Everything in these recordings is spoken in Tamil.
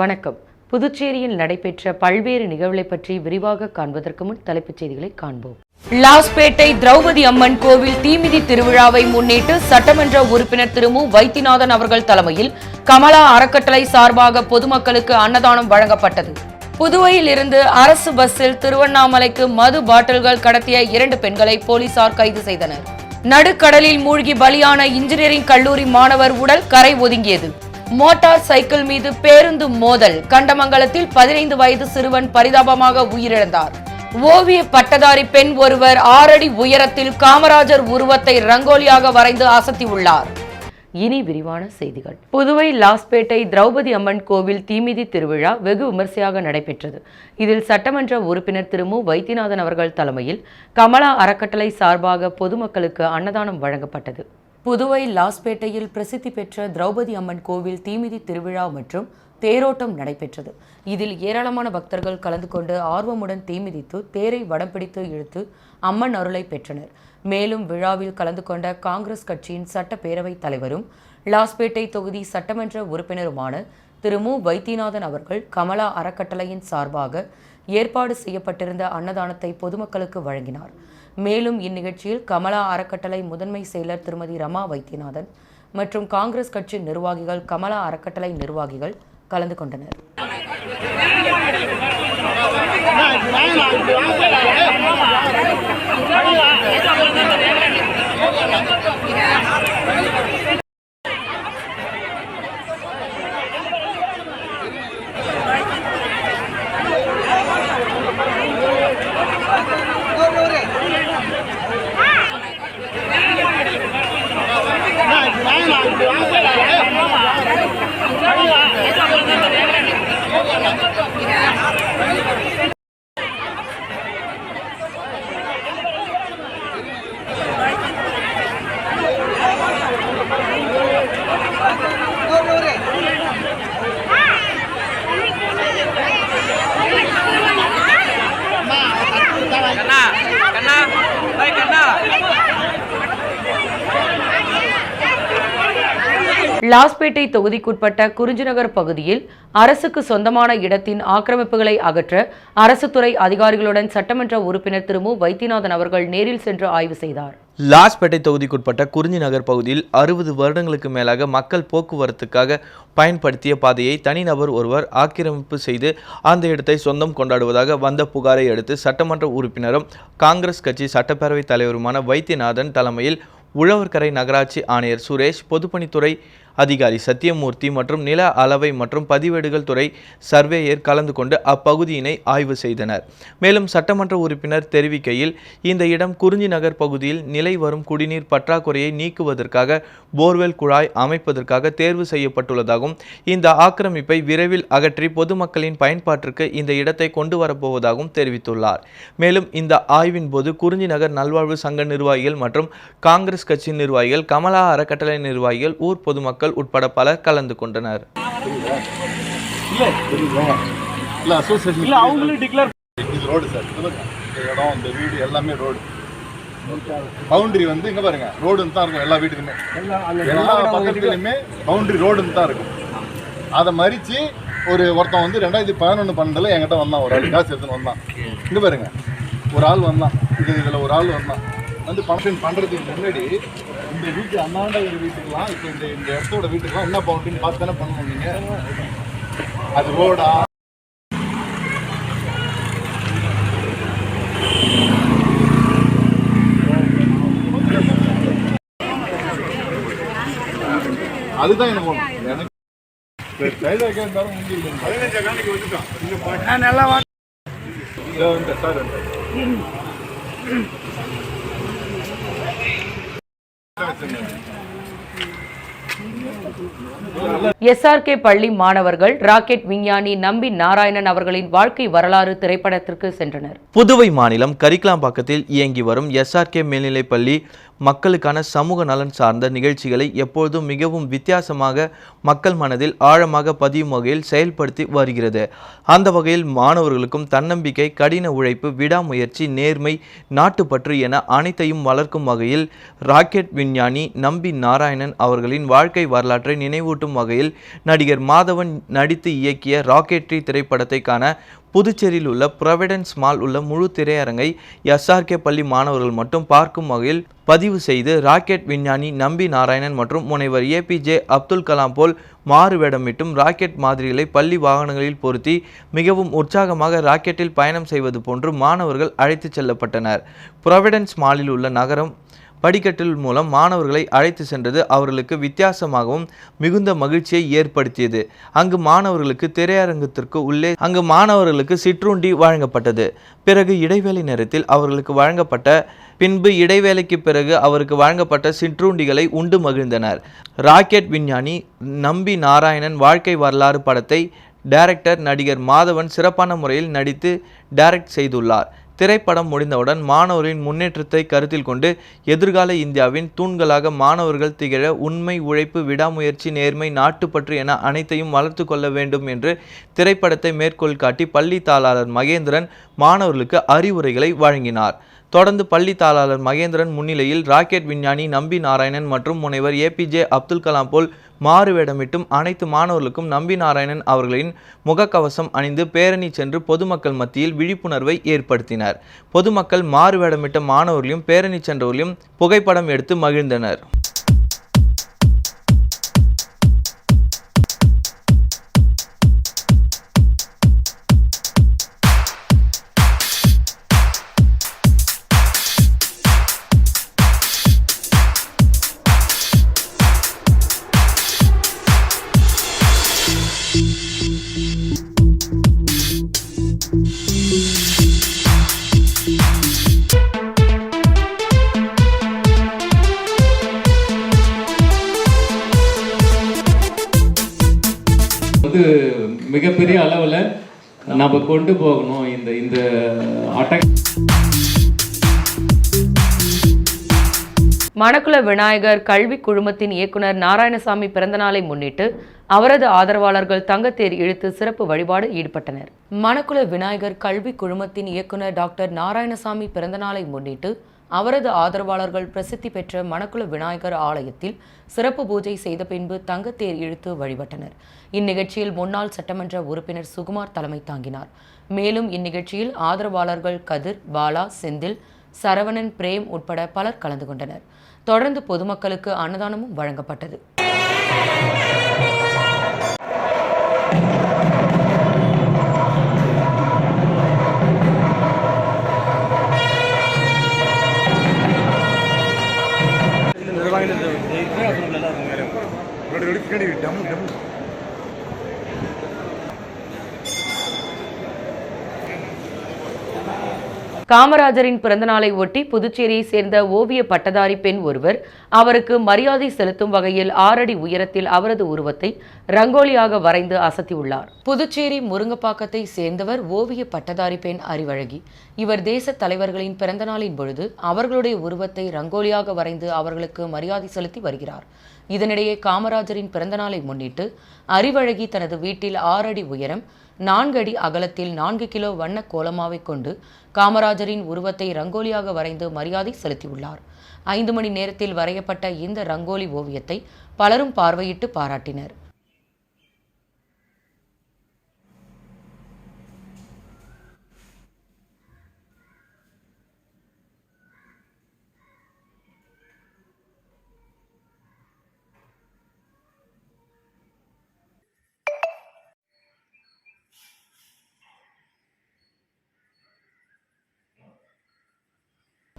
வணக்கம். புதுச்சேரியில் நடைபெற்ற பல்வேறு நிகழ்வுகளை பற்றி விரிவாக காண்பதற்கு முன் தலைப்புச் செய்திகளை காண்போம். லாஸ்பேட்டை திரௌபதி அம்மன் கோவில் தீமிதி திருவிழாவை முன்னிட்டு சட்டமன்ற உறுப்பினர் திரு மு. வைத்தியநாதன் அவர்கள் தலைமையில் கமலா அறக்கட்டளை சார்பாக பொதுமக்களுக்கு அன்னதானம் வழங்கப்பட்டது. புதுவையில் இருந்து அரசு பஸ்ஸில் திருவண்ணாமலைக்கு மது பாட்டில்கள் கடத்திய 2 பெண்களை போலீசார் கைது செய்தனர். நடுக்கடலில் மூழ்கி பலியான இன்ஜினியரிங் கல்லூரி மாணவர் உடல் கரை ஒதுங்கியது. மோட்டார் சைக்கிள் மீது பேருந்து மோதல். கண்டமங்கலத்தில் 15 வயது சிறுவன் பரிதாபமாக உயிரிழந்தார். ஓவிய பட்டதாரி பெண் ஒருவர் 6 அடி உயரத்தில் காமராஜர் உருவத்தை ரங்கோலியாக வரைந்து அசத்தியுள்ளார். இனி விரிவான செய்திகள். புதுவை லாஸ்பேட்டை திரௌபதி அம்மன் கோவில் தீமிதி திருவிழா வெகு விமர்சையாக நடைபெற்றது. இதில் சட்டமன்ற உறுப்பினர் திரு மு. வைத்தியநாதன் அவர்கள் தலைமையில் கமலா அறக்கட்டளை சார்பாக பொதுமக்களுக்கு அன்னதானம் வழங்கப்பட்டது. புதுவை லாஸ்பேட்டையில் பிரசித்தி பெற்ற திரௌபதி அம்மன் கோவில் தீமிதி திருவிழா மற்றும் தேரோட்டம் நடைபெற்றது. இதில் ஏராளமான பக்தர்கள் கலந்து கொண்டு ஆர்வமுடன் தீமிதித்து தேரை வடம் பிடித்து இழுத்து அம்மன் அருளை பெற்றனர். மேலும் விழாவில் கலந்து கொண்ட காங்கிரஸ் கட்சியின் சட்டப்பேரவைத் தலைவரும் லாஸ்பேட்டை தொகுதி சட்டமன்ற உறுப்பினருமான திரு மு. வைத்தியநாதன் அவர்கள் கமலா அறக்கட்டளையின் சார்பாக ஏற்பாடு செய்யப்பட்டிருந்த அன்னதானத்தை பொதுமக்களுக்கு வழங்கினார். மேலும் இந்நிகழ்ச்சியில் கமலா அறக்கட்டளை முதன்மை செயலர் திருமதி ரமா வைத்தியநாதன் மற்றும் காங்கிரஸ் கட்சி நிர்வாகிகள், கமலா அறக்கட்டளை நிர்வாகிகள் கலந்து கொண்டனர். லாஸ்பேட்டை தொகுதிக்குட்பட்ட குறிஞ்சிநகர் பகுதியில் அரசுக்கு சொந்தமான இடத்தின் ஆக்கிரமிப்புகளை அகற்ற அரசு துறை அதிகாரிகளுடன் சட்டமன்ற உறுப்பினர் திரு மு. வைத்தியநாதன் அவர்கள் நேரில் சென்று ஆய்வு செய்தார். லாஸ்பேட்டை தொகுதிக்குட்பட்ட குறிஞ்சிநகர் பகுதியில் 60 வருடங்களுக்கு மேலாக மக்கள் போக்குவரத்துக்காக பயன்படுத்திய பாதையை தனிநபர் ஒருவர் ஆக்கிரமிப்பு செய்து அந்த இடத்தை சொந்தம் கொண்டாடுவதாக வந்த புகாரை அடுத்து சட்டமன்ற உறுப்பினரும் காங்கிரஸ் கட்சி சட்டப்பேரவைத் தலைவருமான வைத்தியநாதன் தலைமையில் உழவர்கரை நகராட்சி ஆணையர் சுரேஷ், பொதுப்பணித்துறை அதிகாரி சத்தியமூர்த்தி மற்றும் நில அளவை மற்றும் பதிவேடுகள் துறை சர்வேயர் கலந்து கொண்டு அப்பகுதியினை ஆய்வு செய்தனர். மேலும் சட்டமன்ற உறுப்பினர் தெரிவிக்கையில், இந்த இடம் குறிஞ்சிநகர் பகுதியில் நிலை வரும் குடிநீர் பற்றாக்குறையை நீக்குவதற்காக போர்வெல் குழாய் அமைப்பதற்காக தேர்வு செய்யப்பட்டுள்ளதாகவும் இந்த ஆக்கிரமிப்பை விரைவில் அகற்றி பொதுமக்களின் பயன்பாட்டிற்கு இந்த இடத்தை கொண்டு வரப்போவதாகவும் தெரிவித்துள்ளார். மேலும் இந்த ஆய்வின் போது குறிஞ்சிநகர் நல்வாழ்வு சங்க நிர்வாகிகள் மற்றும் காங்கிரஸ் கட்சி நிர்வாகிகள், கமலா அறக்கட்டளை நிர்வாகிகள், ஊர் பொதுமக்கள் உட்பட பலர் கலந்து கொண்டனர். பவுண்டரி வந்து இங்க பாருங்க, ரோடு தான் இருக்கும். எல்லா வீட்டுக்குமே எல்லா பக்கத்துலயுமே பவுண்டரி ரோடு தான் இருக்கும். அதை மறிச்சு ஒருத்தன் வந்து 2011 12 என்கிட்ட வந்தான். ஒரு ஆள் காசு எடுத்துன்னு வந்தான். இங்க பாருங்க, ஒரு ஆள் வந்தான். இதுல ஒரு ஆள் வந்தான் வந்து ஃபங்க்ஷன் பண்றதுக்கு முன்னாடி இந்த வீட்டு அண்ணாண்ட ஒரு வீட்டுக்கெல்லாம் இப்போ இந்த இடத்தோட வீட்டுக்கெல்லாம் என்ன பவுண்டரின்னு பார்த்து தானே பண்ணணும். நீங்க அது ரோடா? அதுதான் எனக்கு SRK பள்ளி மாணவர்கள் ராக்கெட் விஞ்ஞானி நம்பி நாராயணன் அவர்களின் வாழ்க்கை வரலாறு திரைப்படத்திற்கு சென்றனர். புதுவை மாநிலம் கரிக்கலாம்பாக்கத்தில் இயங்கி வரும் SRK மேல்நிலைப்பள்ளி மக்களுக்கான சமூக நலன் சார்ந்த நிகழ்ச்சிகளை எப்பொழுதும் மிகவும் வித்தியாசமாக மக்கள் மனதில் ஆழமாக பதியும் வகையில் செயல்படுத்தி வருகிறது. அந்த வகையில் மாணவர்களுக்கும் தன்னம்பிக்கை, கடின உழைப்பு, விடாமுயற்சி, நேர்மை, நாட்டுப்பற்று என அனைத்தையும் வளர்க்கும் வகையில் ராக்கெட் விஞ்ஞானி நம்பி நாராயணன் அவர்களின் வாழ்க்கை வரலாற்றை நினைவூட்டும் வகையில் நடிகர் மாதவன் நடித்து இயக்கிய ராக்கெட்ரி திரைப்படத்தை காண புதுச்சேரியில் உள்ள ப்ரொவிடன்ஸ் மால் உள்ள முழு திரையரங்கை SRK பள்ளி மாணவர்கள் மட்டும் பார்க்கும் வகையில் பதிவு செய்து ராக்கெட் விஞ்ஞானி நம்பி நாராயணன் மற்றும் முனைவர் APJ அப்துல் கலாம் போல் மாறு வேடமிட்டும் ராக்கெட் மாதிரிகளை பள்ளி வாகனங்களில் பொருத்தி மிகவும் உற்சாகமாக ராக்கெட்டில் பயணம் செய்வது போன்று மாணவர்கள் அழைத்து செல்லப்பட்டனர். ப்ரொவிடன்ஸ் மாலில் உள்ள நகரம் படிக்கட்டில் மூலம் மாணவர்களை அழைத்து சென்றது அவர்களுக்கு வித்தியாசமாகவும் மிகுந்த மகிழ்ச்சியை ஏற்படுத்தியது. அங்கு மாணவர்களுக்கு திரையரங்கத்திற்கு உள்ளே மாணவர்களுக்கு சிற்றுண்டி வழங்கப்பட்டது. பிறகு இடைவேளை நேரத்தில் அவர்களுக்கு வழங்கப்பட்ட பின்பு இடைவேளைக்கு பிறகு அவருக்கு வழங்கப்பட்ட சிற்றுண்டிகளை உண்டு மகிழ்ந்தனர். ராக்கெட் விஞ்ஞானி நம்பி நாராயணன் வாழ்க்கை வரலாறு படத்தை டைரக்டர் நடிகர் மாதவன் சிறப்பான முறையில் நடித்து டைரக்ட் செய்துள்ளார். திரைப்படம் முடிந்தவுடன் மாணவர்களின் முன்னேற்றத்தை கருத்தில் கொண்டு எதிர்கால இந்தியாவின் தூண்களாக மாணவர்கள் திகழ உண்மை, உழைப்பு, விடாமுயற்சி, நேர்மை, நாட்டுப்பற்று என அனைத்தையும் வளர்த்து கொள்ள வேண்டும் என்று திரைப்படத்தை மேற்கோள் காட்டி பள்ளி தாளாளர் மகேந்திரன் மாணவர்களுக்கு அறிவுரைகளை வழங்கினார். தொடர்ந்து பள்ளி தாளாளர் மகேந்திரன் முன்னிலையில் ராக்கெட் விஞ்ஞானி நம்பி நாராயணன் மற்றும் முனைவர் APJ அப்துல் கலாம் போல் மாறு வேடமிட்டும் அனைத்து மாணவர்களுக்கும் நம்பி நாராயணன் அவர்களின் முகக்கவசம் அணிந்து பேரணி சென்று பொதுமக்கள் மத்தியில் விழிப்புணர்வை ஏற்படுத்தினர். பொதுமக்கள் மாறு வேடமிட்ட மாணவர்களையும் பேரணி சென்றவர்களையும் புகைப்படம் எடுத்து மகிழ்ந்தனர். மிகப்பெரிய அளவில் நம்ம கொண்டு போகணும் இந்த மணக்குள விநாயகர் கல்வி குழுமத்தின் இயக்குனர் நாராயணசாமி பிறந்தநாளை முன்னிட்டு அவரது ஆதரவாளர்கள் தங்கத்தேர் இழுத்து சிறப்பு வழிபாடு ஈடுபட்டனர். மணக்குள விநாயகர் கல்வி குழுமத்தின் இயக்குனர் டாக்டர் நாராயணசாமி பிறந்தநாளை முன்னிட்டு அவரது ஆதரவாளர்கள் பிரசித்தி பெற்ற மணக்குள விநாயகர் ஆலயத்தில் சிறப்பு பூஜை செய்த பின்பு தங்கத்தேர் இழுத்து வழிபட்டனர். இந்நிகழ்ச்சியில் முன்னாள் சட்டமன்ற உறுப்பினர் சுகுமார் தலைமை தாங்கினார். மேலும் இந்நிகழ்ச்சியில் ஆதரவாளர்கள் கதிர், பாலா, செந்தில், சரவணன், பிரேம் உட்பட பலர் கலந்து கொண்டனர். தொடர்ந்து பொதுமக்களுக்கு அன்னதானமும் வழங்கப்பட்டது. காமராஜரின் பிறந்தநாளை ஒட்டி புதுச்சேரியை சேர்ந்த ஓவிய பட்டதாரி பெண் ஒருவர் அவருக்கு மரியாதை செலுத்தும் வகையில் 6 அடி உயரத்தில் அவரது உருவத்தை ரங்கோலியாக வரைந்து அசத்தியுள்ளார். புதுச்சேரி முருங்கப்பாக்கத்தை சேர்ந்தவர் ஓவிய பட்டதாரி பெண் அறிவழகி. இவர் தேச தலைவர்களின் பிறந்தநாளின் பொழுது அவர்களுடைய உருவத்தை ரங்கோலியாக வரைந்து அவர்களுக்கு மரியாதை செலுத்தி வருகிறார். இதனிடையே காமராஜரின் பிறந்தநாளை முன்னிட்டு அறிவழகி தனது வீட்டில் 6 அடி உயரம் 4 அடி அகலத்தில் 4 கிலோ வண்ண கோலமாவை கொண்டு காமராஜரின் உருவத்தை ரங்கோலியாக வரைந்து மரியாதை செலுத்தியுள்ளார். 5 மணி நேரத்தில் வரையப்பட்ட இந்த ரங்கோலி ஓவியத்தை பலரும் பார்வையிட்டு பாராட்டினர்.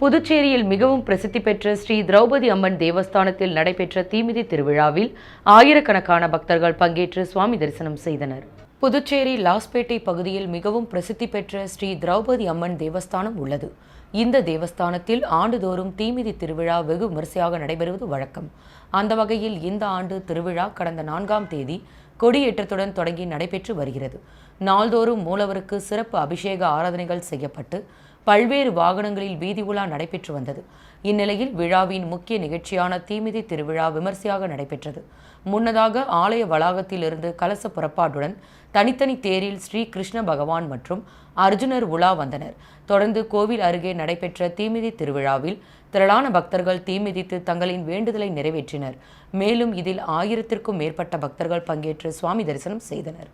புதுச்சேரியில் மிகவும் பிரசித்தி பெற்ற ஸ்ரீ திரௌபதி அம்மன் தேவஸ்தானத்தில் நடைபெற்ற தீமிதி திருவிழாவில் ஆயிரக்கணக்கான பக்தர்கள் பங்கேற்று சுவாமி தரிசனம் செய்தனர். புதுச்சேரி லாஸ்பேட்டை பகுதியில் மிகவும் பிரசித்தி பெற்ற ஸ்ரீ திரௌபதி அம்மன் தேவஸ்தானம் உள்ளது. இந்த தேவஸ்தானத்தில் ஆண்டுதோறும் தீமிதி திருவிழா வெகு விமரிசையாக நடைபெறுவது வழக்கம். அந்த வகையில் இந்த ஆண்டு திருவிழா கடந்த 4ஆம் தேதி கொடியேற்றத்துடன் தொடங்கி நடைபெற்று வருகிறது. நாள்தோறும் மூலவருக்கு சிறப்பு அபிஷேக ஆராதனைகள் செய்யப்பட்டு பல்வேறு வாகனங்களில் வீதி உலா நடைபெற்று வந்தது. இந்நிலையில் விழாவின் முக்கிய நிகழ்ச்சியான தீமிதி திருவிழா விமர்சையாக நடைபெற்றது. முன்னதாக ஆலய வளாகத்தில் இருந்து கலச புறப்பாட்டுடன் தனித்தனி தேரில் ஸ்ரீ கிருஷ்ண பகவான் மற்றும் அர்ஜுனர் உலா வந்தனர். தொடர்ந்து கோவில் அருகே நடைபெற்ற தீமிதி திருவிழாவில் திரளான பக்தர்கள் தீமிதித்து தங்களின் வேண்டுதலை நிறைவேற்றினர். மேலும் இதில் 1000க்கும் மேற்பட்ட பக்தர்கள் பங்கேற்று சுவாமி தரிசனம் செய்தனர்.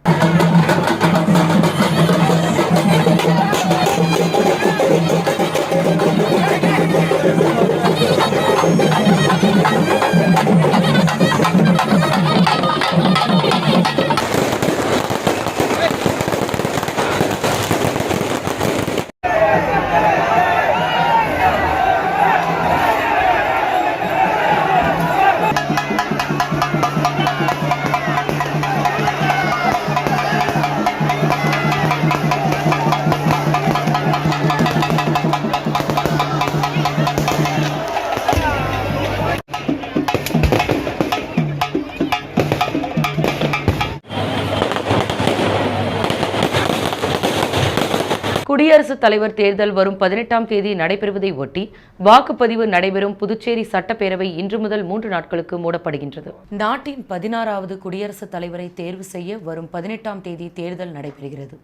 குடியரசுத் தலைவர் தேர்தல் வரும் 18ஆம் தேதி நடைபெறுவதை ஒட்டி வாக்குப்பதிவு நடைபெறும் புதுச்சேரி சட்டப்பேரவை இன்று முதல் 3 நாட்களுக்கு மூடப்படுகின்றது. நாட்டின் 16வது குடியரசுத் தலைவரை தேர்வு செய்ய வரும் 18ஆம் தேதி தேர்தல் நடைபெறுகிறது.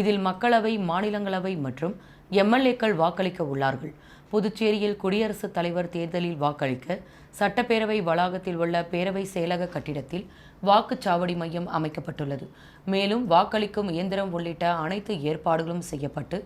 இதில் மக்களவை, மாநிலங்களவை மற்றும் எம்எல்ஏக்கள் வாக்களிக்க உள்ளார்கள். புதுச்சேரியில் குடியரசுத் தலைவர் தேர்தலில் வாக்களிக்க சட்டப்பேரவை வளாகத்தில் உள்ள பேரவை செயலக கட்டிடத்தில் வாக்குச்சாவடி மையம் அமைக்கப்பட்டுள்ளது. மேலும் வாக்களிக்கும் இயந்திரம் உள்ளிட்ட அனைத்து ஏற்பாடுகளும் செய்யப்பட்டு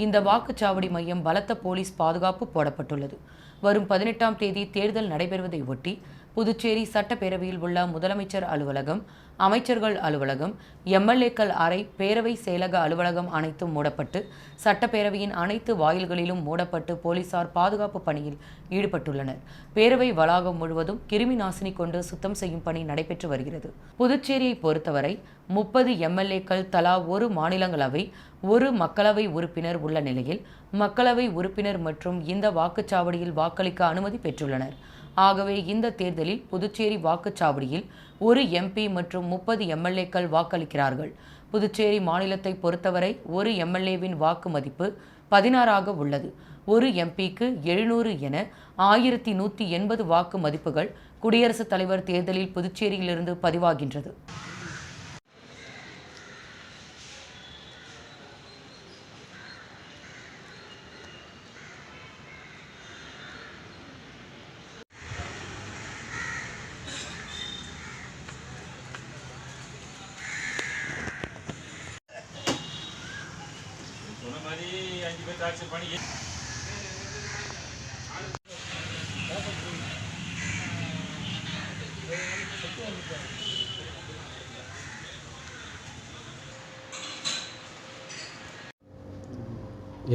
இந்த வாக்குச்சாவடி மையம் பலத்த போலீஸ் பாதுகாப்பு போடப்பட்டுள்ளது. வரும் 18ஆம் தேதி தேர்தல் நடைபெறுவதை ஒட்டி புதுச்சேரி சட்டப்பேரவையில் உள்ள முதலமைச்சர் அலுவலகம், அமைச்சர்கள் அலுவலகம், எம்எல்ஏக்கள் அறை, பேரவை செயலக அலுவலகம் அனைத்தும் மூடப்பட்டு சட்டப்பேரவையின் அனைத்து வாயில்களிலும் மூடப்பட்டு போலீசார் பாதுகாப்பு பணியில் ஈடுபட்டுள்ளனர். பேரவை வளாகம் முழுவதும் கிருமி நாசினி கொண்டு சுத்தம் செய்யும் பணி நடைபெற்று வருகிறது. புதுச்சேரியை பொறுத்தவரை 30 எம்எல்ஏக்கள், தலா 1 மாநிலங்களவை, 1 மக்களவை உறுப்பினர் உள்ள நிலையில் மக்களவை உறுப்பினர் மற்றும் இந்த வாக்குச்சாவடியில் வாக்களிக்க அனுமதி பெற்றுள்ளனர். ஆகவே இந்த தேர்தலில் புதுச்சேரி வாக்குச்சாவடியில் 1 எம்பி மற்றும் 30 எம்எல்ஏக்கள் வாக்களிக்கிறார்கள். புதுச்சேரி மாநிலத்தை பொறுத்தவரை 1 எம்எல்ஏவின் வாக்கு மதிப்பு 16ஆக உள்ளது. 1 எம்பிக்கு 700 என 1180 வாக்கு மதிப்புகள் குடியரசுத் தலைவர் தேர்தலில் புதுச்சேரியிலிருந்து பதிவாகின்றது.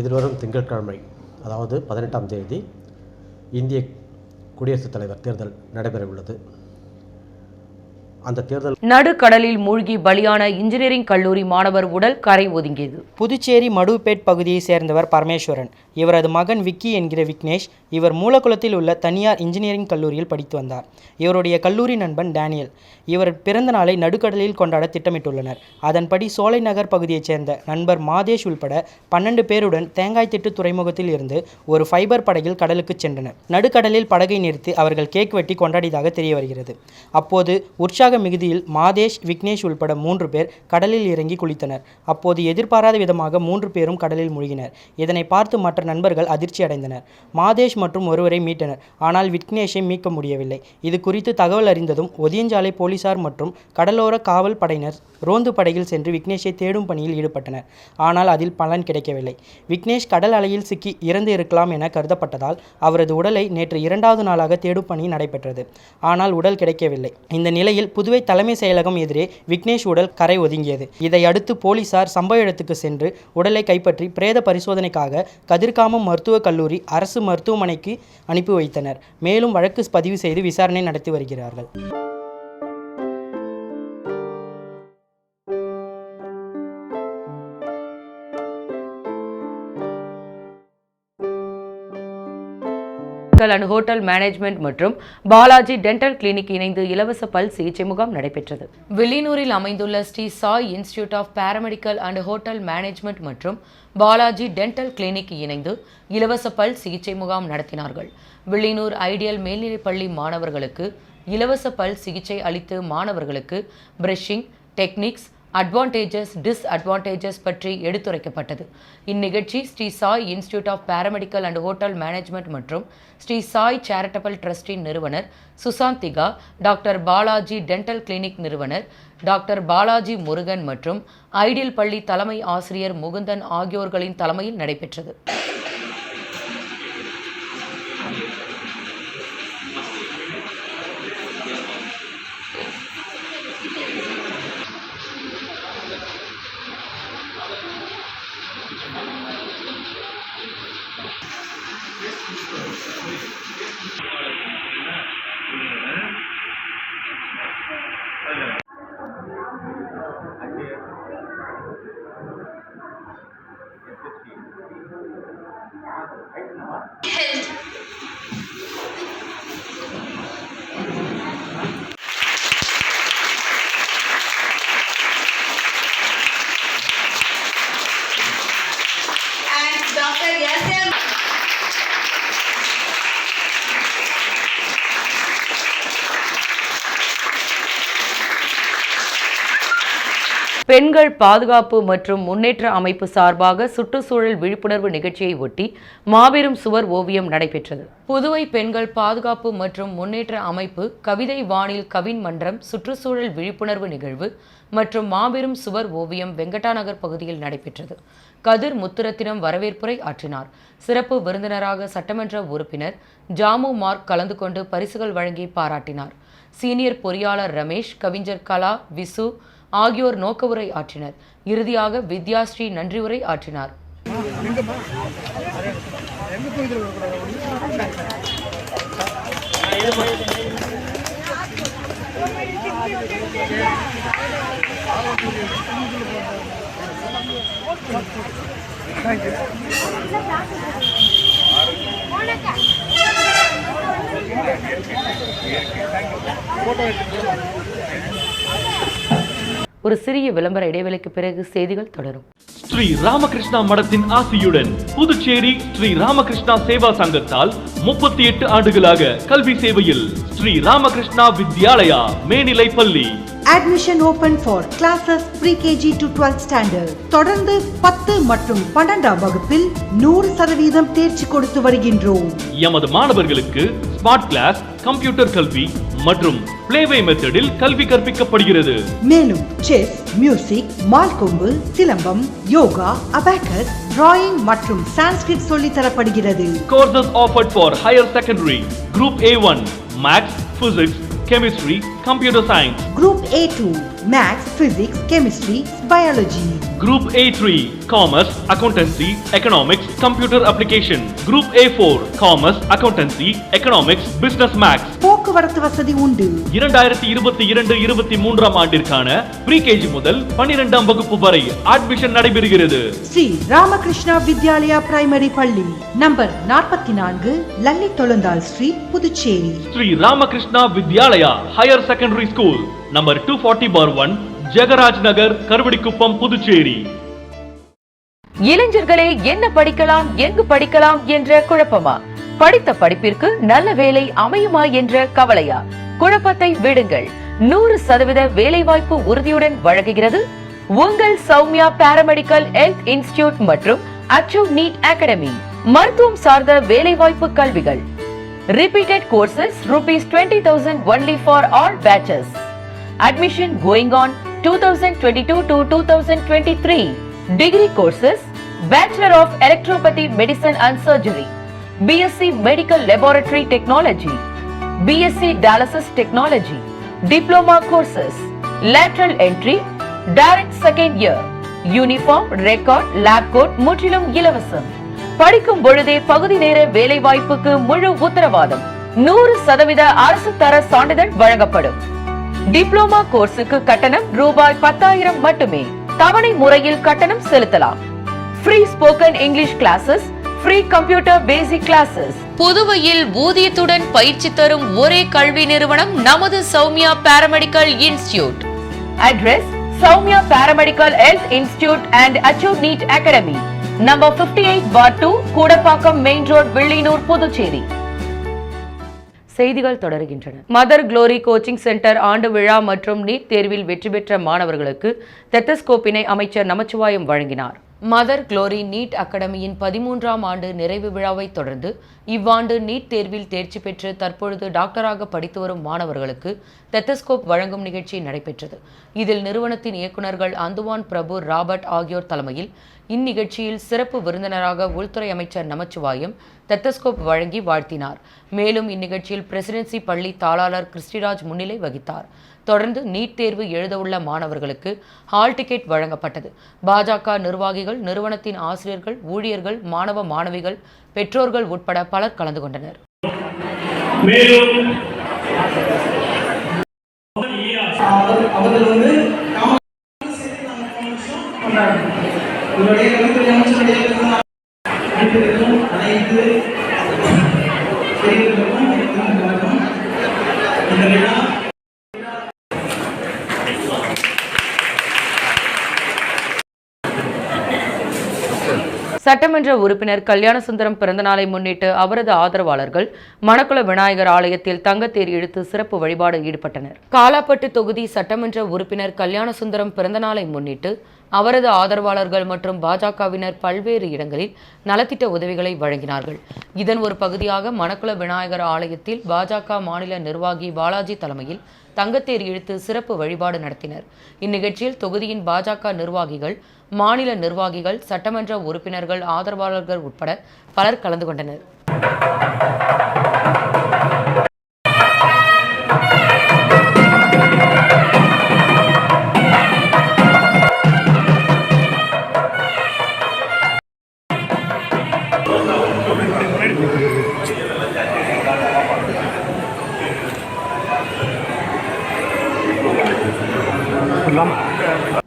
எதிர்வரும் திங்கட்கிழமை, அதாவது 18ஆம் தேதி இந்திய குடியரசுத் தலைவர் தேர்தல் நடைபெற உள்ளது. அந்த தேர்தல் நடுக்கடலில் மூழ்கி பலியான இன்ஜினியரிங் கல்லூரி மாணவர் உடல் கரை ஒதுங்கியது. புதுச்சேரி மடுவுப்பேட் பகுதியை சேர்ந்தவர் பரமேஸ்வரன். இவரது மகன் விக்கி என்கிற விக்னேஷ். இவர் மூலக்குளத்தில் உள்ள தனியார் இன்ஜினியரிங் கல்லூரியில் படித்து வந்தார். இவருடைய கல்லூரி நண்பன் டேனியல். இவர் பிறந்த நாளை நடுக்கடலில் கொண்டாட திட்டமிட்டுள்ளனர். அதன்படி சோலை நகர் பகுதியைச் சேர்ந்த நண்பர் மாதேஷ் உள்பட 12 பேருடன் தேங்காய்த்திட்டு துறைமுகத்தில் இருந்து ஒரு ஃபைபர் படகில் கடலுக்கு சென்றனர். நடுக்கடலில் படகை நிறுத்தி அவர்கள் கேக் வெட்டி கொண்டாடியதாக தெரிய வருகிறது. அப்போது உற்சாக மிகுதியில் மாதேஷ், விக்னேஷ் உள்பட 3 பேர் கடலில் இறங்கி குளித்தனர். அப்போது எதிர்பாராத விதமாக 3 பேரும் கடலில் மூழ்கினர். இதனை பார்த்து மற்ற நண்பர்கள் அதிர்ச்சி அடைந்தனர். மாதேஷ் மற்றும் ஒருவரை மீட்டனர். ஆனால் விக்னேஷை மீட்க முடியவில்லை. இது குறித்து தகவல் அறிந்ததும் ஒதியஞ்சாலை போலீசார் மற்றும் கடலோர காவல் படையினர் ரோந்து படகில் சென்று விக்னேஷை தேடும் பணியில் ஈடுபட்டனர். ஆனால் அதில் பலன் கிடைக்கவில்லை. விக்னேஷ் கடல் அலையில் சிக்கி இறந்து இருக்கலாம் என கருதப்பட்டதால் அவரது உடலை நேற்று 2வது நாளாக தேடும் பணி நடைபெற்றது. ஆனால் உடல் கிடைக்கவில்லை. இந்த நிலையில் புதுவை தலைமை செயலகம் எதிரே விக்னேஷ் உடல் கரை ஒதுங்கியது. இதையடுத்து போலீசார் சம்பவ இடத்துக்கு சென்று உடலை கைப்பற்றி பிரேத பரிசோதனைக்காக கதிர்காமம் மருத்துவக் கல்லூரி அரசு மருத்துவமனைக்கு அனுப்பி வைத்தனர். மேலும் வழக்கு பதிவு செய்து விசாரணை நடத்தி வருகிறார்கள். பாராமெடிக்கல் அண்ட் ஹோட்டல் மேனேஜ்மெண்ட் மற்றும் பாலாஜி டென்டல் கிளினிக் இணைந்து இலவச பல் சிகிச்சை முகாம் நடைபெற்றது. வில்லியனூரில் அமைந்துள்ள Sri Sai institute of paramedical and hotel management மற்றும் பாலாஜி டென்டல் கிளினிக் இணைந்து இலவச பல் சிகிச்சை முகாம் நடத்தினார்கள். வில்லியனூர் ஐடியல் மேல்நிலைப்பள்ளி மாணவர்களுக்கு இலவச பல் சிகிச்சை அளித்து மாணவர்களுக்கு பிரஷிங் டெக்னிக்ஸ், அட்வான்டேஜஸ், டிஸ்அட்வான்டேஜஸ் பற்றி எடுத்துரைக்கப்பட்டது. இந்நிகழ்ச்சி Sri Sai institute of paramedical and hotel management மற்றும் ஸ்ரீ சாய் சேரிட்டபிள் ட்ரஸ்டின் நிறுவனர் Sushanthika, doctor Balaji dental clinic நிறுவனர் டாக்டர் பாலாஜி முருகன் மற்றும் ஐடியல் பள்ளி தலைமை ஆசிரியர் முகுந்தன் ஆகியோர்களின் தலைமையில் நடைபெற்றது. பெண்கள் பாதுகாப்பு மற்றும் முன்னேற்ற அமைப்பு சார்பாக சுற்றுச்சூழல் விழிப்புணர்வு நிகழ்ச்சியை ஒட்டி மாபெரும் சுவர் ஓவியம் நடைபெற்றது. புதுவை பெண்கள் பாதுகாப்பு மற்றும் முன்னேற்ற அமைப்பு கவிதை வானில் கவின் மன்றம் சுற்றுச்சூழல் விழிப்புணர்வு நிகழ்வு மற்றும் மாபெரும் சுவர் ஓவியம் வெங்கடாநகர் பகுதியில் நடைபெற்றது. கதிர் முத்துரத்தினம் வரவேற்புரை ஆற்றினார். சிறப்பு விருந்தினராக சட்டமன்ற உறுப்பினர் ஜாமு மார்க் கலந்து கொண்டு பரிசுகள் வழங்கி பாராட்டினார். சீனியர் பொறியாளர் ரமேஷ், கவிஞர் கலா, விசு ஆகியோர் நோக்க உரை ஆற்றினர். இறுதியாக வித்யாஸ்ரீ நன்றி உரை ஆற்றினார். ஒரு சிறிய விளம்பர இடைவேளைக்கு பிறகு செய்திகள் தொடரும். ஸ்ரீ ராமகிருஷ்ணா மடத்தின் ஆசியுடன் புதுச்சேரி ஸ்ரீ ராமகிருஷ்ணா சேவா சங்கத்தால் 38 ஆண்டுகளாக கல்வி சேவையில் ஸ்ரீ ராமகிருஷ்ணா வித்யாலயா மேல்நிலை பள்ளி. Admission open for classes pre-KG to 12th standard. தொடர்ந்து 10 மற்றும் 12ஆம் வகுப்பில் 100% தேர்ச்சி கொடுத்து வருகின்றோம். எமது மாணவர்களுக்கு ஸ்மார்ட் கிளாஸ், கம்ப்யூட்டர் கல்வி மற்றும் பிளேவே மெத்தடில் கல்வி கற்பிக்கப்படுகிறது. மேலும் செஸ், மியூசிக், மால்கொம்பு, சிலம்பம், யோகா, அபாக்கஸ், டிராயிங் மற்றும் சான்ஸ்கிரிட் சொல்லித் தரப்படுகிறது. Courses offered for higher secondary Group A1 Maths, Physics, Chemistry, Computer Science. Group A2 Maths, Physics, Chemistry, Biology. Group A3 Commerce, Accountancy, Economics, Computer Application. Group A4 Commerce, Accountancy, Economics, Business Maths. போக்குவரத்து வசதி உண்டு. 2022-23ஆம் ஆண்டிற்கான pre-KG முதல் 12ஆம் வகுப்பு வரை அட்மிஷன் நடைபெறுகிறது. ஸ்ரீ ராமகிருஷ்ணா வித்யாலயா பிரைமரி பள்ளி, number 44, Lally Tollendal street, Puducherry. Sri Ramakrishna Vidyalaya higher secondary school, number 240/1, Jegaraj Nagar, Karuvadikuppam, Puducherry. இளைஞர்களே, என்ன படிக்கலாம், எங்கு படிக்கலாம் என்ற குழப்பமா? படித்த படிப்பிற்கு நல்ல வேலை அமையுமா என்ற கவலையா? குழப்பத்தை விடுங்கள். 100% வேலைவாய்ப்பு உறுதியுடன் வழங்குகிறது உங்கள் சௌமியா பாராமெடிக்கல் ஹெல்த் இன்ஸ்டிடியூட் மற்றும் அச்சோ நீட் அகாடமி. மருத்துவம் சார்ந்த வேலைவாய்ப்பு கல்விகள். Repeated courses ₹20,000 only for all batches. Admission going on 2022 to 2023. Degree courses: Bachelor of Electropathy Medicine and Surgery, BSc Medical Laboratory Technology, BSc Dialysis Technology, Diploma courses, Lateral Entry, Direct Second Year, Uniform, Record, Lab Coat முற்றிலும் இலவசம். படிக்கும் பொழுதே பகுதி நேர வேலை வாய்ப்புக்கு முழு உத்தரவாதம். 100% அரசு தர சான்றிதழ் வழங்கப்படும். டிப்ளோமா கோர்ஸுக்கு கட்டணம் ₹10,000 மட்டுமே. தவணை முறையில் கட்டணம் செலுத்தலாம். Free spoken English classes, free computer basic classes. புதுவையில் ஊதியத்துடன் பயிற்சி தரும் ஒரே கல்வி நிறுவனம் நமது Soumya paramedical institute. Address: Soumya Paramedical Health Institute and Achieve NEET Academy, number 58/2, Kudapakam Main Road, Villinur, Puducherry. செய்திகள் தொடர்கின்றன. மதர் குளோரி கோச்சிங் சென்டர் ஆண்டு விழா மற்றும் நீட் தேர்வில் வெற்றி பெற்ற மாணவர்களுக்கு ஸ்டெத்தஸ்கோப்பினை அமைச்சர் நமச்சிவாயம் வழங்கினார். மதர் குளோரி நீட் அகாடமியின் 13ஆம் ஆண்டு நிறைவு விழாவை தொடர்ந்து இவ்வாண்டு நீட் தேர்வில் தேர்ச்சி பெற்று தற்பொழுது டாக்டராக படித்து வரும் மாணவர்களுக்கு ஸ்டெத்தஸ்கோப் வழங்கும் நிகழ்ச்சி நடைபெற்றது. இதில் நிறுவனத்தின் இயக்குநர்கள் அந்துவான் பிரபு, ராபர்ட் ஆகியோர் தலைமையில் இந்நிகழ்ச்சியில் சிறப்பு விருந்தினராக உள்துறை அமைச்சர் நமச்சிவாயம் ஸ்டெத்தஸ்கோப் வழங்கி வாழ்த்தினார். மேலும் இந்நிகழ்ச்சியில் பிரசிடென்சி பள்ளி தாளாளர் கிறிஸ்டிராஜ் முன்னிலை வகித்தார். தொடர்ந்து நீட் தேர்வு எழுதவுள்ள மாணவர்களுக்கு ஹால் டிக்கெட் வழங்கப்பட்டது. பாஜக நிர்வாகிகள், நிறுவனத்தின் ஆசிரியர்கள், ஊழியர்கள், மாணவ மாணவிகள், பெற்றோர்கள் உட்பட பலர் கலந்து கொண்டனர். சட்டமன்ற உறுப்பினர் கல்யாணசுந்தரம் பிறந்தநாளை முன்னிட்டு அவரது ஆதரவாளர்கள் மணக்குள விநாயகர் ஆலயத்தில் தங்கத்தேர் இழுத்து சிறப்பு வழிபாடு ஈடுபட்டனர். காலாப்பட்டு தொகுதி சட்டமன்ற உறுப்பினர் கல்யாணசுந்தரம் பிறந்தநாளை முன்னிட்டு அவரது ஆதரவாளர்கள் மற்றும் பாஜகவினர் பல்வேறு இடங்களில் நலத்திட்ட உதவிகளை வழங்கினார்கள். இதன் ஒரு பகுதியாக மணக்குள விநாயகர் ஆலயத்தில் பாஜக மாநில நிர்வாகி பாலாஜி தலைமையில் தங்கத்தேர் இழுத்து சிறப்பு வழிபாடு நடத்தினர். இந்நிகழ்ச்சியில் தொகுதியின் பாஜக நிர்வாகிகள், மாநில நிர்வாகிகள், சட்டமன்ற உறுப்பினர்கள், ஆதரவாளர்கள் உட்பட பலர் கலந்து கொண்டனர்.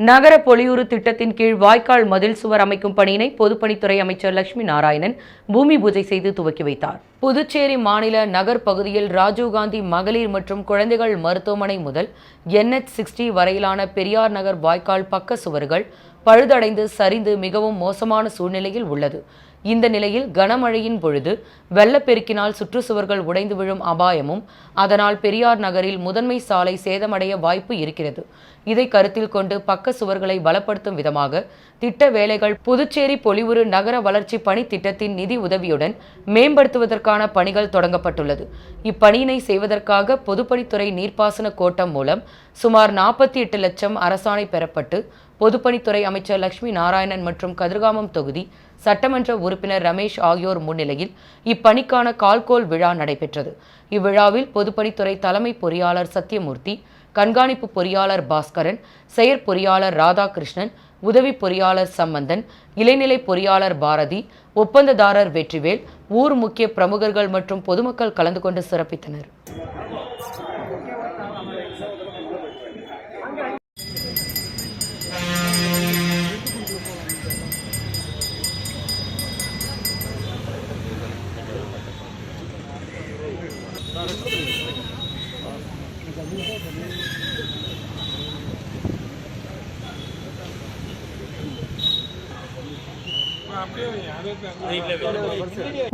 நகர பொலியுறு திட்டத்தின் கீழ் வாய்க்கால் மதில் சுவர் அமைக்கும் பணியினை பொதுப்பணித்துறை அமைச்சர் லட்சுமி நாராயணன் பூமி பூஜை செய்து துவக்கி வைத்தார். புதுச்சேரி மாநில நகர் பகுதியில் ராஜீவ்காந்தி மகளிர் மற்றும் குழந்தைகள் மருத்துவமனை முதல் NH60 வரையிலான பெரியார் நகர் வாய்க்கால் பக்க சுவர்கள் பழுதடைந்து சரிந்து மிகவும் மோசமான சூழ்நிலையில் உள்ளது. இந்த நிலையில் கனமழையின் பொழுது வெள்ளப்பெருக்கினால் சுற்றுச்சுவர்கள் உடைந்து விழும் அபாயமும், அதனால் பெரியார் நகரில் முதன்மை சாலை சேதமடைய வாய்ப்பு இருக்கிறது. இதை கருத்தில் கொண்டு பக்க சுவர்களை பலப்படுத்தும் விதமாக திட்ட வேலைகள் புதுச்சேரி பொலிவுறு நகர வளர்ச்சி பணி திட்டத்தின் நிதி உதவியுடன் மேம்படுத்துவதற்கான பணிகள் தொடங்கப்பட்டுள்ளது. இப்பணியினை செய்வதற்காக பொதுப்பணித்துறை நீர்ப்பாசன கோட்டம் மூலம் சுமார் 48 லட்சம் அரசாணை பெறப்பட்டு பொதுப்பணித்துறை அமைச்சர் லட்சுமி நாராயணன் மற்றும் கதிர்காமம் தொகுதி சட்டமன்ற உறுப்பினர் ரமேஷ் ஆகியோர் முன்னிலையில் இப்பணிக்கான கால்கோல் விழா நடைபெற்றது. இவ்விழாவில் பொதுப்பணித்துறை தலைமை பொறியாளர் சத்தியமூர்த்தி, கண்காணிப்பு பொறியாளர் பாஸ்கரன், செயற்பொறியாளர் ராதாகிருஷ்ணன், உதவி பொறியாளர் சம்பந்தன், இளைநிலை பொறியாளர் பாரதி, ஒப்பந்ததாரர் வெற்றிவேல், ஊர் முக்கிய பிரமுகர்கள் மற்றும் பொதுமக்கள் கலந்து கொண்டு சிறப்பித்தனர்.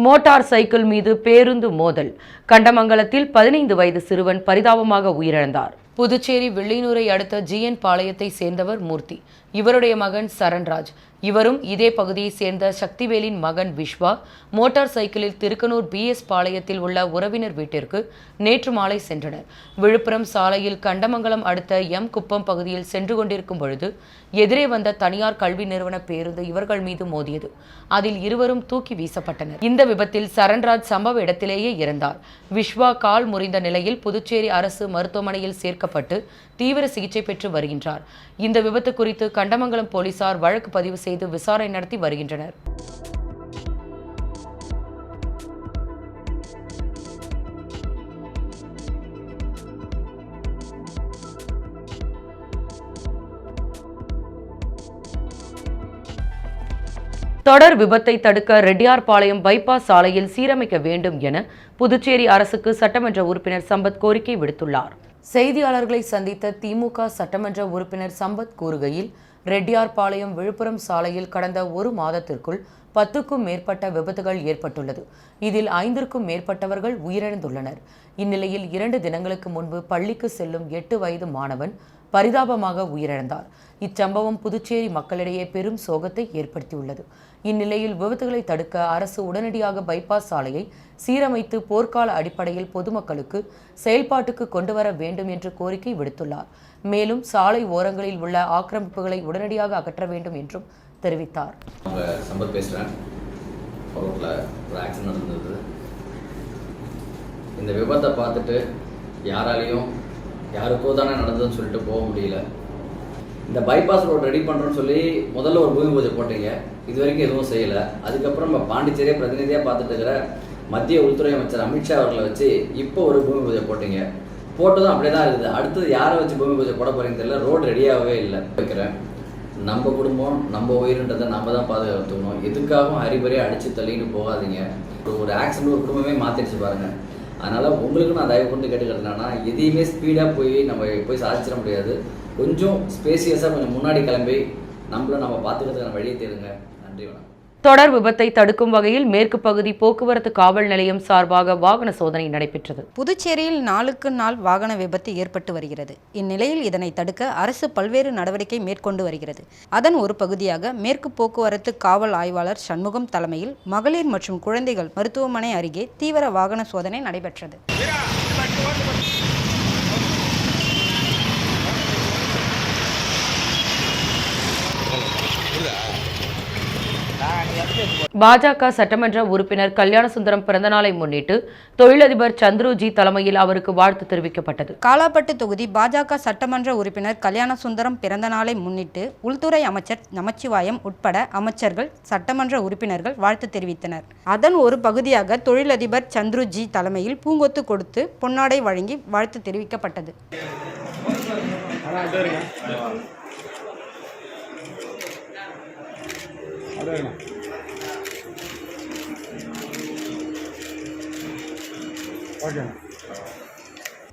மோட்டார் சைக்கிள் மீது பேருந்து மோதல். கண்டமங்கலத்தில் 15 வயது சிறுவன் பரிதாபமாக உயிரிழந்தார். புதுச்சேரி வில்லியனூரை அடுத்த GN பாளையத்தை சேர்ந்தவர் மூர்த்தி. இவருடைய மகன் சரண்ராஜ். இவரும் இதே பகுதியை சேர்ந்த சக்திவேலின் மகன் விஸ்வா மோட்டார் சைக்கிளில் திருக்கனூர் BS பாளையத்தில் உள்ள உறவினர் வீட்டிற்கு நேற்று மாலை சென்றனர். விழுப்புரம் சாலையில் கண்டமங்கலம் அடுத்த குப்பம் பகுதியில் சென்று கொண்டிருக்கும் பொழுது எதிரே வந்த தனியார் கல்வி நிறுவன பேருந்து இவர்கள் மீது மோதியது. அதில் இருவரும் தூக்கி வீசப்பட்டனர். இந்த விபத்தில் சரண்ராஜ் சம்பவ இடத்திலேயே இறந்தார். விஸ்வா கால் முறிந்த நிலையில் புதுச்சேரி அரசு மருத்துவமனையில் சேர்க்கப்பட்டு தீவிர சிகிச்சை பெற்று வருகின்றார். இந்த விபத்து குறித்து கண்டமங்கலம் போலீசார் வழக்கு பதிவு செய்து விசாரணை நடத்தி வருகின்றனர். தொடர் விபத்தை தடுக்க ரெட்டியார்பாளையம் பைபாஸ் சாலையில் சீரமைக்க வேண்டும் என புதுச்சேரி அரசுக்கு சட்டமன்ற உறுப்பினர் சம்பத் கோரிக்கை விடுத்துள்ளார். செய்தியாளர்களை சந்தித்த திமுக சட்டமன்ற உறுப்பினர் சம்பத் கூறுகையில், ரெட்டியார்பாளையம் விழுப்புரம் சாலையில் கடந்த ஒரு மாதத்திற்குள் 10க்கும் மேற்பட்ட விபத்துகள் ஏற்பட்டுள்ளது. இதில் 5க்கும் மேற்பட்டவர்கள் உயிரிழந்துள்ளனர். இந்நிலையில் 2 தினங்களுக்கு முன்பு பள்ளிக்கு செல்லும் 8 வயது மாணவன் பரிதாபமாக உயிரிழந்தார். இச்சம்பவம் புதுச்சேரி மக்களிடையே பெரும் சோகத்தை ஏற்படுத்தியுள்ளது. இந்நிலையில் விபத்துகளை தடுக்க அரசு உடனடியாக பைபாஸ் சாலையை சீரமைத்து போர்க்கால அடிப்படையில் பொதுமக்களுக்கு செயல்பாட்டுக்கு கொண்டு வர வேண்டும் என்று கோரிக்கை விடுத்துள்ளார். மேலும் சாலை ஓரங்களில் உள்ள ஆக்கிரமிப்புகளை உடனடியாக அகற்ற வேண்டும் என்றும் தெரிவித்தார். சம்பத் பேசுகிறேன். ரோட்டில் ஒரு ஆக்சிடென்ட் நடந்தது. இந்த விபத்தை பார்த்துட்டு யாருக்கோ தானே நடந்ததுன்னு சொல்லிட்டு போக முடியல. இந்த பைபாஸ் ரோடு ரெடி பண்ணுறோன்னு சொல்லி முதல்ல ஒரு பூமி பூஜை போட்டீங்க, இது வரைக்கும் எதுவும் செய்யலை. அதுக்கப்புறம் நம்ம பாண்டிச்சேரியை பிரதிநிதியாக பார்த்துட்டு இருக்கிற மத்திய உள்துறை அமைச்சர் அமித்ஷா அவர்களை வச்சு இப்போ ஒரு பூமி பூஜை போட்டீங்க. போட்டதும் அப்படியே தான் இருக்குது. அடுத்தது யாரை வச்சு பூமி பூஜை போட போகிறீங்கன்னு தெரியல. ரோடு ரெடியாகவே இல்லை. வைக்கிறேன், நம்ம குடும்பம் நம்ம உயிரின்றதை நம்ம தான் பாதுகாத்துக்கணும். எதுக்காகவும் ஹரிபரியாக அடித்து தள்ளின்னு போகாதீங்க. ஒரு ஆக்சிடென்ட் ஒரு குடும்பமே மாற்றிடுச்சு பாருங்கள். அதனால் உங்களுக்கு நான் தயவு கொண்டு கேட்டுக்கிறதுனா, எதையுமே ஸ்பீடாக போய் சாதிச்சிட முடியாது. கொஞ்சம் ஸ்பேசியஸாக கொஞ்சம் முன்னாடி கிளம்பி நம்ம பார்த்துக்கிறதுக்கான வழியை தேடுங்க. நன்றி, வணக்கம். தொடர் விபத்தை தடுக்கும் வகையில் மேற்கு பகுதி போக்குவரத்து காவல் நிலையம் சார்பாக வாகன சோதனை நடைபெற்றது. புதுச்சேரியில் நாளுக்கு நாள் வாகன விபத்து ஏற்பட்டு வருகிறது. இந்நிலையில் இதனை தடுக்க அரசு பல்வேறு நடவடிக்கை மேற்கொண்டு வருகிறது. அதன் ஒரு பகுதியாக மேற்கு போக்குவரத்து காவல் ஆய்வாளர் சண்முகம் தலைமையில் மகளிர் மற்றும் குழந்தைகள் மருத்துவமனை அருகே தீவிர வாகன சோதனை நடைபெற்றது. பாஜக சட்டமன்ற உறுப்பினர் கல்யாணசுந்தரம் பிறந்தநாளை முன்னிட்டு தொழிலதிபர் சந்துருஜி தலைமையில் அவருக்கு வாழ்த்து தெரிவிக்கப்பட்டது. காலாப்பட்டு தொகுதி பாஜக சட்டமன்ற உறுப்பினர் கல்யாணசுந்தரம் பிறந்தநாளை முன்னிட்டு உள்துறை அமைச்சர் நமச்சிவாயம் உட்பட அமைச்சர்கள், சட்டமன்ற உறுப்பினர்கள் வாழ்த்து தெரிவித்தனர். அதன் ஒரு பகுதியாக தொழிலதிபர் சந்துருஜி தலைமையில் பூங்கொத்து கொடுத்து பொன்னாடை வழங்கி வாழ்த்து தெரிவிக்கப்பட்டது.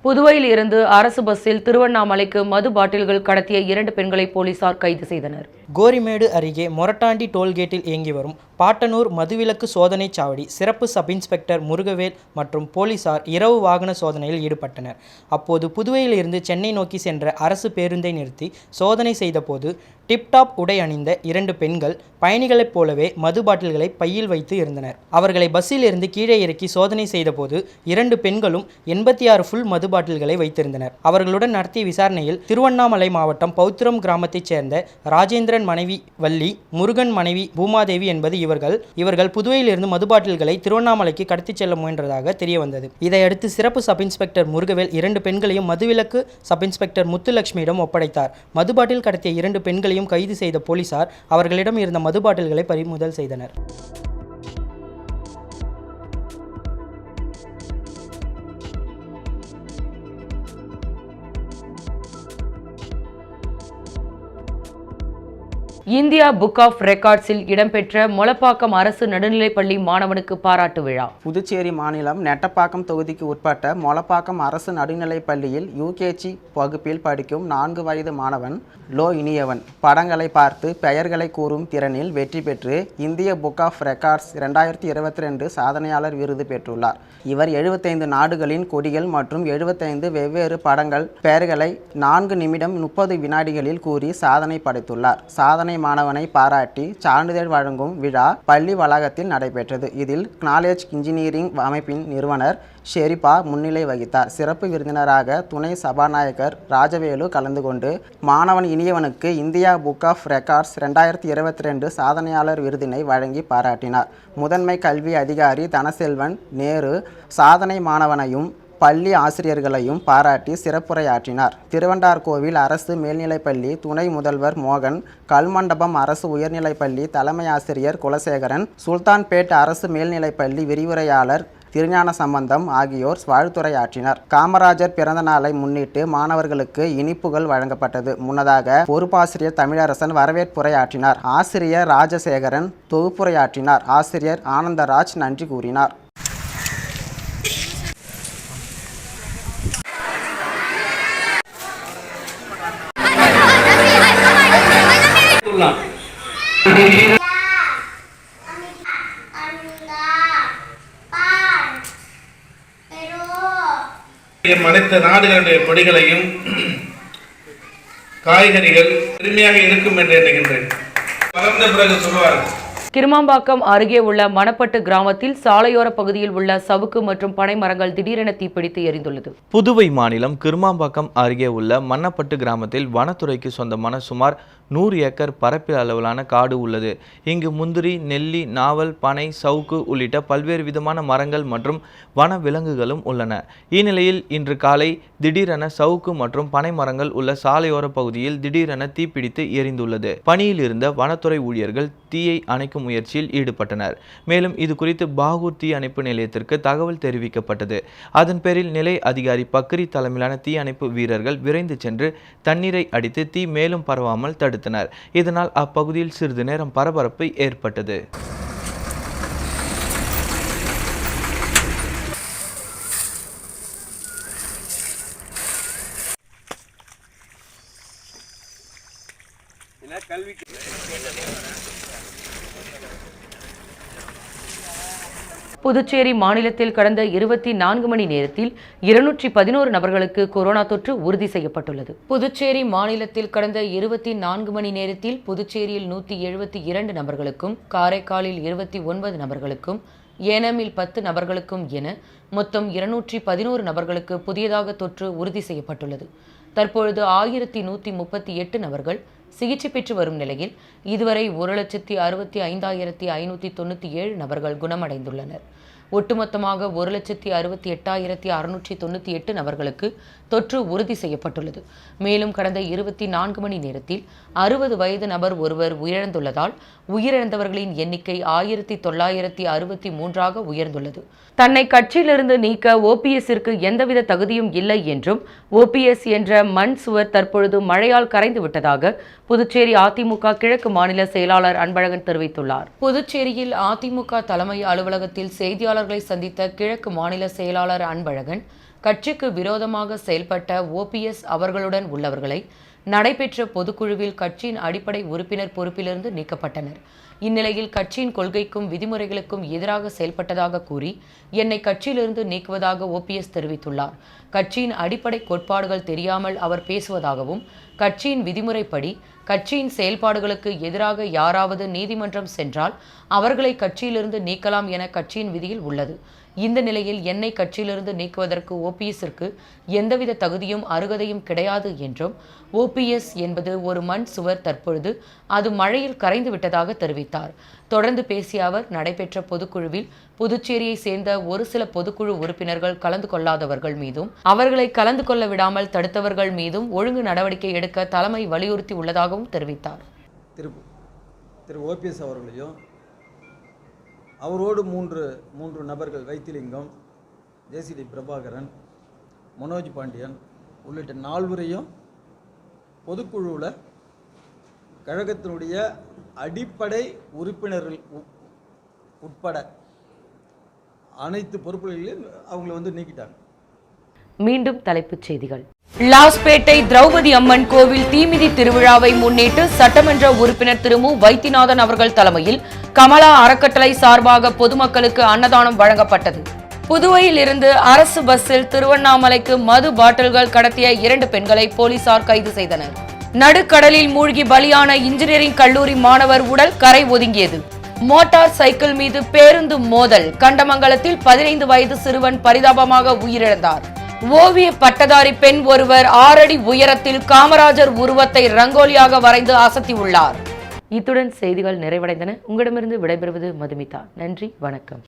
புதுவையில் இருந்து அரசு பஸ்ஸில் திருவண்ணாமலைக்கு மது பாட்டில்கள் கடத்திய 2 பெண்களை போலீசார் கைது செய்தனர். கோரிமேடு அருகே மொரட்டாண்டி டோல்கேட்டில் இயங்கி வரும் பாட்டனூர் மதுவிலக்கு சோதனை சாவடி சிறப்பு சப் இன்ஸ்பெக்டர் முருகவேல் மற்றும் போலீசார் இரவு வாகன சோதனையில் ஈடுபட்டனர். அப்போது புதுவையில் இருந்து சென்னை நோக்கி சென்ற அரசு பேருந்தை நிறுத்தி சோதனை செய்தபோது டிப்டாப் உடை அணிந்த 2 பெண்கள் பயணிகளைப் போலவே மது பாட்டில்களை பையில் வைத்து இருந்தனர். அவர்களை பஸ்ஸில் இருந்து கீழே இறக்கி சோதனை செய்தபோது 2 பெண்களும் 86 ஃபுல் மது பாட்டில்களை வைத்திருந்தனர். அவர்களுடன் நடத்திய விசாரணையில் திருவண்ணாமலை மாவட்டம் பௌத்திரம் கிராமத்தைச் சேர்ந்த ராஜேந்திரன் மனைவி வள்ளி, முருகன் மனைவி பூமாதேவி என்பது இவர்கள் புதுவையில் இருந்து மது பாட்டில்களை திருவண்ணாமலைக்கு கடத்திச் செல்ல முயன்றதாக தெரிய வந்தது. இதையடுத்து சிறப்பு சப் இன்ஸ்பெக்டர் முருகவேல் 2 பெண்களையும் மதுவிலக்கு சப் இன்ஸ்பெக்டர் முத்துலட்சுமியிடம் ஒப்படைத்தார். மது பாட்டில் கடத்திய 2 பெண்களையும் கைது செய்த போலீசார் அவர்களிடம் இருந்த மது பாட்டில்களை பறிமுதல் செய்தனர். இந்தியா புக் ஆஃப் ரெக்கார்ட்ஸில் இடம்பெற்ற மொளப்பாக்கம் அரசு நடுநிலைப்பள்ளி மாணவனுக்கு பாராட்டு விழா. புதுச்சேரி மாநிலம் நெட்டப்பாக்கம் தொகுதிக்கு உட்பட்ட மொளப்பாக்கம் அரசு நடுநிலைப்பள்ளியில் யூகேஜி வகுப்பில் படிக்கும் 4 வயது மாணவன் லோ இனியவன் படங்களை பார்த்து பெயர்களை கூறும் திறனில் வெற்றி பெற்று இந்திய புக் ஆஃப் ரெக்கார்ட்ஸ் 2022 சாதனையாளர் விருது பெற்றுள்ளார். இவர் 75 நாடுகளின் கொடிகள் மற்றும் 75 வெவ்வேறு படங்கள் பெயர்களை 4 நிமிடம் 30 வினாடிகளில் கூறி சாதனை படைத்துள்ளார். சாதனை மாணவனை பாராட்டி சான்றிதழ் வழங்கும் விழா பள்ளி வளாகத்தில் நடைபெற்றது. இதில் நாலேஜ் இன்ஜினியரிங் அமைப்பின் நிறுவனர் ஷெரிபா முன்னிலை வகித்தார். சிறப்பு விருந்தினராக துணை சபாநாயகர் ராஜவேலு கலந்து கொண்டு மாணவன் இனியவனுக்கு இந்தியா புக் ஆஃப் ரெக்கார்ட்ஸ் 2022 சாதனையாளர் விருதினை வழங்கி பாராட்டினார். முதன்மை கல்வி அதிகாரி தனசெல்வன் நேரு சாதனை மாணவனையும் பள்ளி ஆசிரியர்களையும் பாராட்டி சிறப்புரையாற்றினார். திருவண்டார்கோவில் அரசு மேல்நிலைப்பள்ளி துணை முதல்வர் மோகன், கல்மண்டபம் அரசு உயர்நிலைப்பள்ளி தலைமை ஆசிரியர் குலசேகரன், சுல்தான்பேட் அரசு மேல்நிலைப்பள்ளி விரிவுரையாளர் திருஞான சம்பந்தம் ஆகியோர் வாழ்த்துரையாற்றினர். காமராஜர் பிறந்த நாளை முன்னிட்டு மாணவர்களுக்கு இனிப்புகள் வழங்கப்பட்டது. முன்னதாக பொறுப்பாசிரியர் தமிழரசன் வரவேற்புரையாற்றினார். ஆசிரியர் ராஜசேகரன் தொகுப்புரையாற்றினார். ஆசிரியர் ஆனந்தராஜ் நன்றி கூறினார். அனைத்து நாடுகளுடைய கொடிகளையும் காய்கறிகள் பெருமையாக இருக்கும் என்று எண்ணுகின்றேன். வளர்ந்த பிறகு சொல்வார்கள். கிருமாம்பாக்கம் அருகே உள்ள மணப்பட்டு கிராமத்தில் சாலையோர பகுதியில் உள்ள சவுக்கு மற்றும் பனை மரங்கள் திடீரென தீப்பிடித்து எரிந்துள்ளது. புதுவை மாநிலம் கிருமாம்பாக்கம் அருகே உள்ள மணப்பட்டு கிராமத்தில் வனத்துறைக்கு சொந்தமான சுமார் 100 ஏக்கர் பரப்பில் அளவிலான காடு உள்ளது. இங்கு முந்திரி, நெல்லி, நாவல், பனை, சவுக்கு உள்ளிட்ட பல்வேறு விதமான மரங்கள் மற்றும் வன விலங்குகளும் உள்ளன. இந்நிலையில் இன்று காலை திடீரென சவுக்கு மற்றும் பனை மரங்கள் உள்ள சாலையோர பகுதியில் திடீரென தீப்பிடித்து எரிந்துள்ளது. பணியில் இருந்த வனத்துறை ஊழியர்கள் தீயை அணைக்கும் முயற்சியில் ஈடுபட்டனர். மேலும் இது குறித்து பாகூர் தீ அணைப்பு நிலையத்திற்கு தகவல் தெரிவிக்கப்பட்டது. அதன் பேரில் நிலை அதிகாரி பக்ரி தலைமையிலான தீ அணைப்பு வீரர்கள் விரைந்து சென்று தண்ணீரை அடித்து தீ மேலும் பரவாமல் தடுத்தனர். இதனால் அப்பகுதியில் சிறிது நேரம் பரபரப்பு ஏற்பட்டது. புதுச்சேரி மாநிலத்தில் கடந்த 24 மணி நேரத்தில் 211 நபர்களுக்கு கொரோனா தொற்று உறுதி செய்யப்பட்டுள்ளது. புதுச்சேரி மாநிலத்தில் கடந்த 24 மணி நேரத்தில் புதுச்சேரியில் 172 நபர்களுக்கும், காரைக்காலில் 29 நபர்களுக்கும், ஏனமில் 10 நபர்களுக்கும் என மொத்தம் 211 நபர்களுக்கு புதியதாக தொற்று உறுதி செய்யப்பட்டுள்ளது. தற்பொழுது 1138 நபர்கள் சிகிச்சை பெற்று வரும் நிலையில் இதுவரை 1,65,597 நபர்கள் குணமடைந்துள்ளனர். ஒட்டுமொத்தமாக 1,68,698 நபர்களுக்கு தொற்று உறுதி செய்யப்பட்டுள்ளது. மேலும் கடந்த 24 மணி நேரத்தில் 60 வயது நபர் ஒருவர் உயிரிழந்துள்ளதால் உயிரிழந்தவர்களின் எண்ணிக்கை 1963ஆக உயர்ந்துள்ளது. தன்னை கட்சியிலிருந்து நீக்க ஓபிஎஸ்ஸிற்கு எந்தவித தகுதியும் இல்லை என்றும் ஓபிஎஸ் என்ற மண் சுவர் தற்பொழுது மழையால் கரைந்து விட்டதாக புதுச்சேரி அதிமுக கிழக்கு மாநில செயலாளர் அன்பழகன் தெரிவித்துள்ளார். புதுச்சேரியில் அதிமுக தலைமை அலுவலகத்தில் செய்தியாளர்களை சந்தித்த கிழக்கு மாநில செயலாளர் அன்பழகன் கட்சிக்கு விரோதமாக செயல்பட்ட ஓபிஎஸ் அவர்களுடன் உள்ளவர்களை நடைபெற்ற பொதுக்குழுவில் கட்சியின் அடிப்படை உறுப்பினர் பொறுப்பிலிருந்து நீக்கப்பட்டனர். இந்நிலையில் கட்சியின் கொள்கைக்கும் விதிமுறைகளுக்கும் எதிராக செயல்பட்டதாக கூறி என்னை கட்சியிலிருந்து நீக்குவதாக ஓபிஎஸ் தெரிவித்துள்ளார். கட்சியின் அடிப்படை கோட்பாடுகள் தெரியாமல் அவர் பேசுவதாகவும், கட்சியின் விதிமுறைப்படி கட்சியின் செயல்பாடுகளுக்கு எதிராக யாராவது நீதிமன்றம் சென்றால் அவர்களை கட்சியிலிருந்து நீக்கலாம் என கட்சியின் விதியில் உள்ளது. இந்த நிலையில் என்னை கட்சியிலிருந்து நீக்குவதற்கு ஓபிஎஸ்ஸிற்கு எந்தவித தகுதியும் அருகதையும் கிடையாது என்றும், ஓபிஎஸ் என்பது ஒரு மண் சுவர், தற்பொழுது அது மழையில் கரைந்து விட்டதாக தெரிவித்தார். தொடர்ந்து பேசிய அவர், நடைபெற்ற பொதுக்குழுவில் புதுச்சேரியை சேர்ந்த ஒரு சில பொதுக்குழு உறுப்பினர்கள் கலந்து கொள்ளாதவர்கள் மீதும், அவர்களை கலந்து கொள்ள விடாமல் தடுத்தவர்கள் மீதும் ஒழுங்கு நடவடிக்கை எடுக்க தலைமை வலியுறுத்தி உள்ளதாகவும் தெரிவித்தார். திரு ஓபிஎஸ் அவர்களையும் அவரோடு மூன்று நபர்கள் வைத்திலிங்கம், ஜேசிடி பிரபாகரன், மனோஜ் பாண்டியன் உள்ளிட்ட 4 பொதுக்குழுவில் கழகத்தினுடைய அடிப்படை உறுப்பினர்கள் உட்பட அனைத்து பொறுப்புகளிலும் அவங்களை நீக்கிட்டாங்க. மீண்டும் தலைப்புச் செய்திகள். லாஸ்பேட்டை திரௌபதி அம்மன் கோவில் தீமிதி திருவிழாவை முன்னிட்டு சட்டமன்ற உறுப்பினர் திரு மு. வைத்தியநாதன் அவர்கள் தலைமையில் கமலா அறக்கட்டளை சார்பாக பொதுமக்களுக்கு அன்னதானம் வழங்கப்பட்டது. புதுவையில் இருந்து அரசு பஸ்ஸில் திருவண்ணாமலைக்கு மது பாட்டில்கள் கடத்திய 2 பெண்களை போலீசார் கைது செய்தனர். நடுக்கடலில் மூழ்கி பலியான இன்ஜினியரிங் கல்லூரி மாணவர் உடல் கரை ஒதுங்கியது. மோட்டார் சைக்கிள் மீது பேருந்து மோதல், கண்டமங்கலத்தில் 15 வயது சிறுவன் பரிதாபமாக உயிரிழந்தார். ஓவிய பட்டதாரி பெண் ஒருவர் 6 அடி உயரத்தில் காமராஜர் உருவத்தை ரங்கோலியாக வரைந்து அசத்தியுள்ளார். இத்துடன் செய்திகள் நிறைவடைந்தன. உங்களிடமிருந்து விடைபெறுவது மதுமிதா. நன்றி, வணக்கம்.